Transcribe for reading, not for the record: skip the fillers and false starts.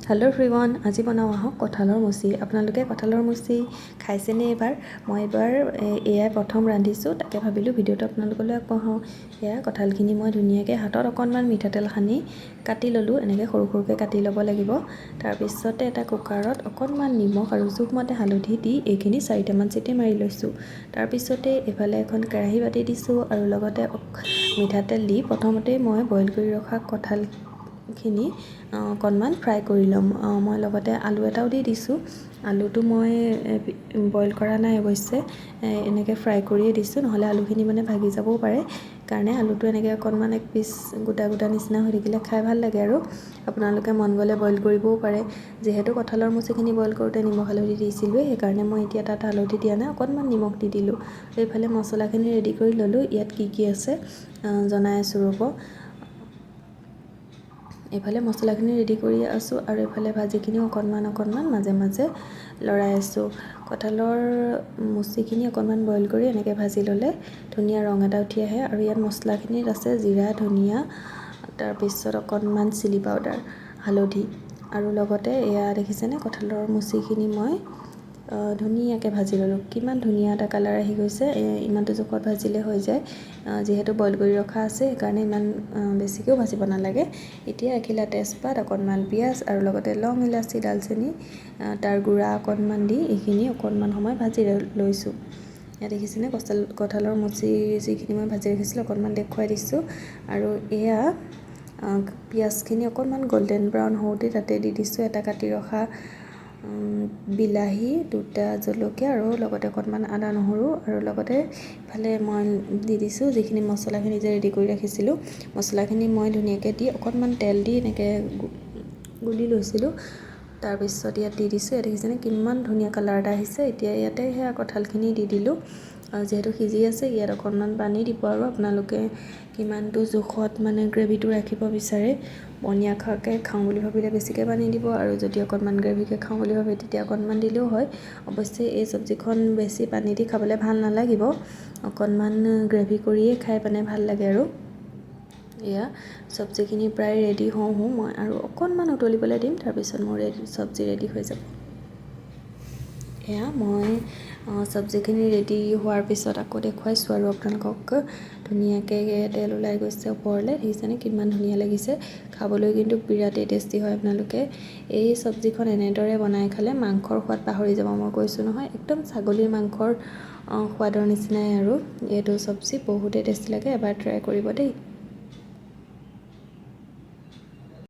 Hello' everyone, আজি বনাওঁ আহক কঁঠালৰ মুচি। আপোনালোকে কঁঠালৰ মুচি খাইছেনে এইবাৰ? মই এইবাৰ এয়াই প্ৰথম ৰান্ধিছোঁ, তাকে ভাবিলোঁ ভিডিঅ'টো আপোনালোকলৈ আগবঢ়াওঁ। এয়া কঁঠালখিনি মই ধুনীয়াকৈ হাতত অকণমান মিঠাতেল সানি কাটি ল'লোঁ। এনেকৈ সৰু সৰুকৈ কাটি ল'ব লাগিব। তাৰপিছতে এটা কুকাৰত অকণমান নিমখ আৰু জোখমতে হালধি দি এইখিনি 4টামান চিটি মাৰি লৈছোঁ। তাৰপিছতে এইফালে এখন কেৰাহী পাতি দিছোঁ আৰু লগতে মিঠাতেল দি প্ৰথমতেই মই বইল কৰি ৰখা কঁঠালখিনি অকণমান ফ্ৰাই কৰি ল'ম। মই লগতে আলু এটাও দি দিছোঁ। আলুটো মই বইল কৰা নাই অৱশ্যে, এনেকৈ ফ্ৰাই কৰিয়ে দিছোঁ, নহ'লে আলুখিনি মানে ভাগি যাবও পাৰে। কাৰণে আলুটো এনেকৈ অকণমান এক পিচ গোটা গোটা নিচিনা হৈ থাকিলে খাই ভাল লাগে আৰু আপোনালোকে মন গ'লে বইল কৰিবও পাৰে। যিহেতু কঁঠালৰ মুচিখিনি বইল কৰোঁতে নিমখ হালধি দিছিলোঁ, সেইকাৰণে মই এতিয়া তাত হালধি দিয়া নাই, অকণমান নিমখ দি দিলোঁ। এইফালে মছলাখিনি ৰেডি কৰি ল'লোঁ। ইয়াত কি আছে জনাই আছোঁ ৰ'ব। এইফালে মছলাখিনি ৰেডি কৰি আছোঁ আৰু এইফালে ভাজিখিনিও অকণমান মাজে মাজে লৰাই আছোঁ। কঁঠালৰ মুচিখিনি অকণমান বইল কৰি এনেকৈ ভাজি ল'লে ধুনীয়া ৰং এটা উঠি আহে। আৰু ইয়াত মছলাখিনিত আছে জিৰা, ধনিয়া, তাৰপিছত অকণমান চিলি পাউডাৰ, হালধি আৰু লগতে এয়া দেখিছেনে কঁঠালৰ মুচিখিনি মই ধুনীয়াকৈ ভাজি ল'লোঁ। কিমান ধুনীয়া এটা কালাৰ আহি গৈছে। ইমানটো জোখত ভাজিলে হৈ যায়। যিহেতু বইল কৰি ৰখা আছে, সেইকাৰণে ইমান বেছিকৈও ভাজিব নালাগে। এতিয়া এখিলা তেজপাত, অকণমান পিঁয়াজ আৰু লগতে লং, ইলাচি, দালচেনি তাৰ গুড়া অকণমান দি এইখিনি অকণমান সময় ভাজি লৈছোঁ। ইয়াত দেখিছেনে কঁঠালৰ মুচি যিখিনি মই ভাজি ৰাখিছিলোঁ অকণমান দেখুৱাই দিছোঁ। আৰু এয়া পিঁয়াজখিনি অকণমান গল্ডেন ব্ৰাউন হওঁতে তাতে দি দিছোঁ এটা কাটি ৰখা বিলাহী, 2টা জলকীয়া আৰু লগতে অকণমান আদা নহৰু আৰু লগতে ইফালে মই দি দিছোঁ যিখিনি মছলাখিনি যে ৰেডি কৰি ৰাখিছিলোঁ। মছলাখিনি মই ধুনীয়াকৈ দি অকণমান তেল দি এনেকৈ গুলি লৈছিলোঁ। তাৰপিছত ইয়াত দি দিছোঁ। ইয়াত দেখিছেনে কিমান ধুনীয়া কালাৰ এটা আহিছে। এতিয়া ইয়াতে সেয়া কঁঠালখিনি দি দিলোঁ। যিহেতু সিজি আছে, ইয়াত অকণমান পানী দিব আৰু আপোনালোকে কিমানটো জোখত মানে গ্ৰেভিটো ৰাখিব বিচাৰে। পনীয়াকৈ খাওঁ বুলি ভাবিলে বেছিকৈ পানী দিব, আৰু যদি অকণমান গ্ৰেভিকৈ খাওঁ বুলি ভাবে তেতিয়া অকণমান দিলেও হয়। অৱশ্যে এই চব্জিখন বেছি পানী দি খাবলৈ ভাল নালাগিব, অকণমান গ্ৰেভি কৰিয়ে খাই মানে ভাল লাগে। আৰু এয়া চব্জিখিনি প্ৰায় ৰেডি হওঁ মই আৰু অকণমান উতলিবলৈ দিম, তাৰপিছত মোৰ চব্জি ৰেডি হৈ যাব। এয়া মই চব্জিখিনি ৰেডি হোৱাৰ পিছত আকৌ দেখুৱাইছোঁ আৰু আপোনালোকক ধুনীয়াকৈ তেল ওলাই গৈছে ওপৰলৈ। দেখিছেনে কিমান ধুনীয়া লাগিছে। খাবলৈ কিন্তু বিৰাটেই টেষ্টি হয়। আপোনালোকে এই চব্জিখন এনেদৰে বনাই খালে মাংসৰ সোৱাদ পাহৰি যাব। মই কৈছোঁ নহয়, একদম ছাগলীৰ মাংসৰ সোৱাদৰ নিচিনাই আৰু এইটো চব্জি বহুতেই টেষ্টি লাগে। এবাৰ ট্ৰাই কৰিব দেই।